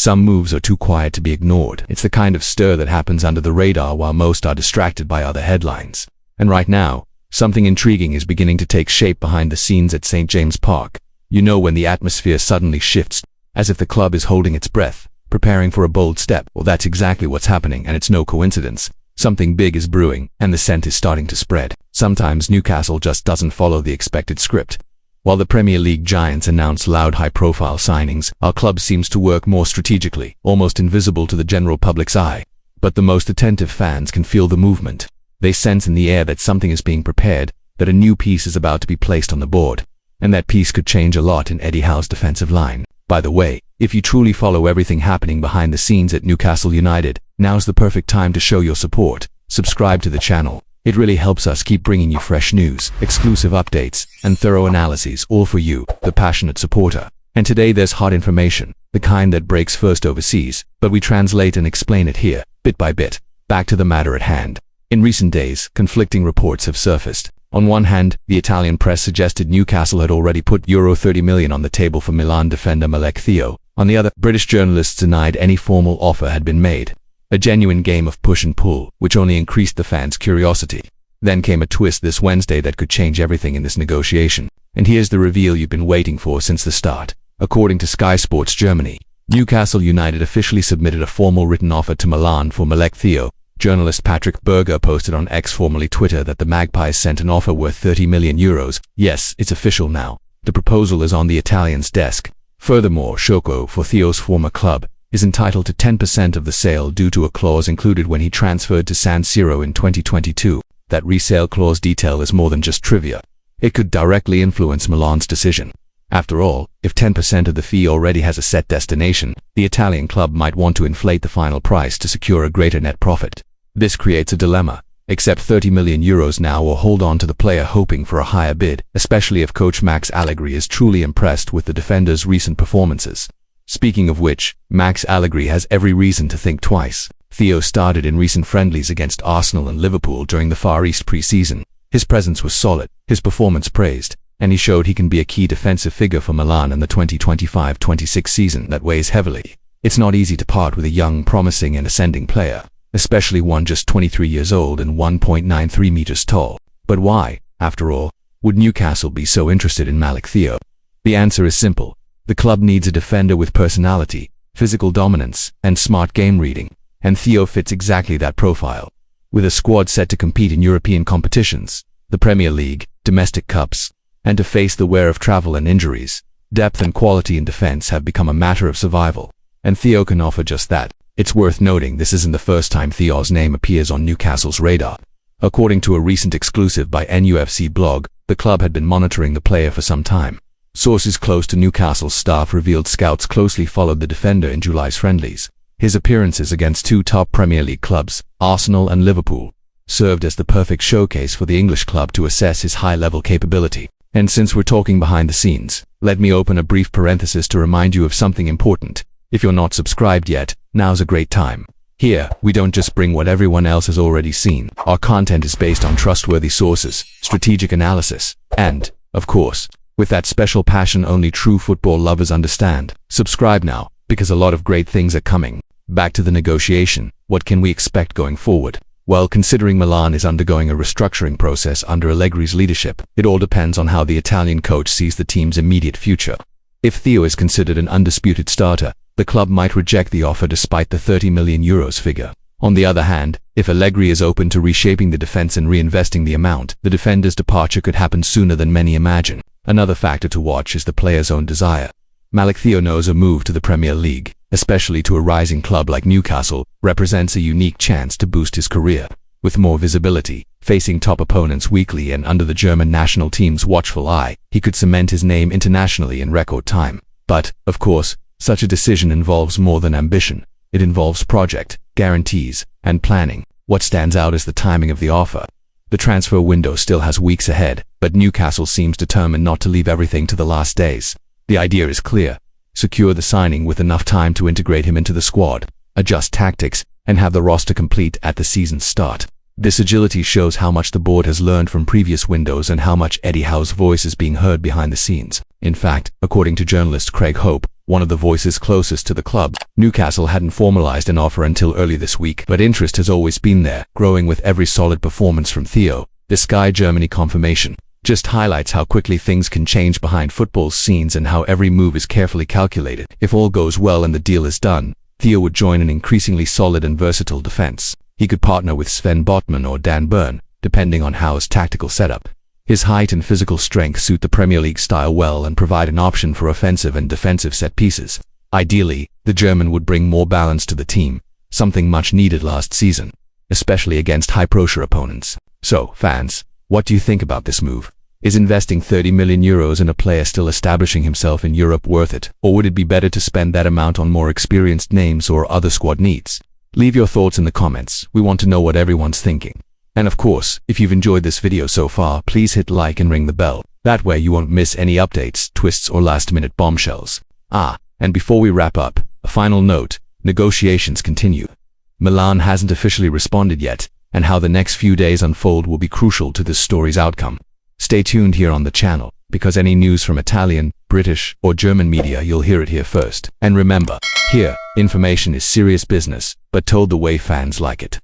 Some moves are too quiet to be ignored. It's the kind of stir that happens under the radar while most are distracted by other headlines. And right now, something intriguing is beginning to take shape behind the scenes at St. James Park. You know when the atmosphere suddenly shifts, as if the club is holding its breath, preparing for a bold step. Well, that's exactly what's happening, and it's no coincidence. Something big is brewing, and the scent is starting to spread. Sometimes Newcastle just doesn't follow the expected script. While the Premier League giants announce loud, high-profile signings, our club seems to work more strategically, almost invisible to the general public's eye. But the most attentive fans can feel the movement. They sense in the air that something is being prepared, that a new piece is about to be placed on the board. And that piece could change a lot in Eddie Howe's defensive line. By the way, if you truly follow everything happening behind the scenes at Newcastle United, now's the perfect time to show your support. Subscribe to the channel. It really helps us keep bringing you fresh news, exclusive updates, and thorough analyses, all for you, the passionate supporter. And today there's hot information, the kind that breaks first overseas, but we translate and explain it here, bit by bit. Back to the matter at hand. In recent days, conflicting reports have surfaced. On one hand, the Italian press suggested Newcastle had already put €30 million on the table for Milan defender Malick Thiaw. On the other, British journalists denied any formal offer had been made. A genuine game of push and pull, which only increased the fans' curiosity. Then came a twist this Wednesday that could change everything in this negotiation. And here's the reveal you've been waiting for since the start. According to Sky Sports Germany, Newcastle United officially submitted a formal written offer to Milan for Malick Thiaw. Journalist Patrick Berger posted on X, formerly Twitter, that the Magpies sent an offer worth €30 million. Yes, it's official now. The proposal is on the Italians' desk. Furthermore, Shoko, for Thiaw's former club, is entitled to 10% of the sale due to a clause included when he transferred to San Siro in 2022. That resale clause detail is more than just trivia. It could directly influence Milan's decision. After all, if 10% of the fee already has a set destination, the Italian club might want to inflate the final price to secure a greater net profit. This creates a dilemma. Accept €30 million now or hold on to the player hoping for a higher bid, especially if coach Max Allegri is truly impressed with the defender's recent performances. Speaking of which, Max Allegri has every reason to think twice. Thiaw started in recent friendlies against Arsenal and Liverpool during the Far East pre-season. His presence was solid, his performance praised, and he showed he can be a key defensive figure for Milan in the 2025-26 season that weighs heavily. It's not easy to part with a young, promising and ascending player, especially one just 23 years old and 1.93 meters tall. But why, after all, would Newcastle be so interested in Malick Thiaw? The answer is simple. The club needs a defender with personality, physical dominance, and smart game reading, and Thiaw fits exactly that profile. With a squad set to compete in European competitions, the Premier League, domestic cups, and to face the wear of travel and injuries, depth and quality in defense have become a matter of survival, and Thiaw can offer just that. It's worth noting this isn't the first time Thiaw's name appears on Newcastle's radar. According to a recent exclusive by NUFC blog, the club had been monitoring the player for some time. Sources close to Newcastle's staff revealed scouts closely followed the defender in July's friendlies. His appearances against two top Premier League clubs, Arsenal and Liverpool, served as the perfect showcase for the English club to assess his high-level capability. And since we're talking behind the scenes, let me open a brief parenthesis to remind you of something important. If you're not subscribed yet, now's a great time. Here, we don't just bring what everyone else has already seen. Our content is based on trustworthy sources, strategic analysis, and, of course, with that special passion only true football lovers understand. Subscribe now, because a lot of great things are coming. Back to the negotiation. What can we expect going forward? Well, considering Milan is undergoing a restructuring process under Allegri's leadership, it all depends on how the Italian coach sees the team's immediate future. If Thiaw is considered an undisputed starter, the club might reject the offer despite the €30 million figure. On the other hand, if Allegri is open to reshaping the defense and reinvesting the amount, the defender's departure could happen sooner than many imagine. Another factor to watch is the player's own desire. Malick Thiaw knows a move to the Premier League, especially to a rising club like Newcastle, represents a unique chance to boost his career. With more visibility, facing top opponents weekly and under the German national team's watchful eye, he could cement his name internationally in record time. But, of course, such a decision involves more than ambition. It involves project, guarantees, and planning. What stands out is the timing of the offer. The transfer window still has weeks ahead, but Newcastle seems determined not to leave everything to the last days. The idea is clear. Secure the signing with enough time to integrate him into the squad, adjust tactics, and have the roster complete at the season's start. This agility shows how much the board has learned from previous windows and how much Eddie Howe's voice is being heard behind the scenes. In fact, according to journalist Craig Hope, one of the voices closest to the club. Newcastle hadn't formalized an offer until early this week, but interest has always been there, growing with every solid performance from Thiaw. The Sky Germany confirmation just highlights how quickly things can change behind football's scenes and how every move is carefully calculated. If all goes well and the deal is done, Thiaw would join an increasingly solid and versatile defense. He could partner with Sven Botman or Dan Burn, depending on Howe's tactical setup. His height and physical strength suit the Premier League style well and provide an option for offensive and defensive set pieces. Ideally, the German would bring more balance to the team, something much needed last season, especially against high-pressure opponents. So, fans, what do you think about this move? Is investing €30 million in a player still establishing himself in Europe worth it, or would it be better to spend that amount on more experienced names or other squad needs? Leave your thoughts in the comments. We want to know what everyone's thinking. And of course, if you've enjoyed this video so far, please hit like and ring the bell. That way you won't miss any updates, twists or last-minute bombshells. And before we wrap up, a final note: negotiations continue. Milan hasn't officially responded yet, and how the next few days unfold will be crucial to this story's outcome. Stay tuned here on the channel, because any news from Italian, British, or German media, you'll hear it here first. And remember, here, information is serious business, but told the way fans like it.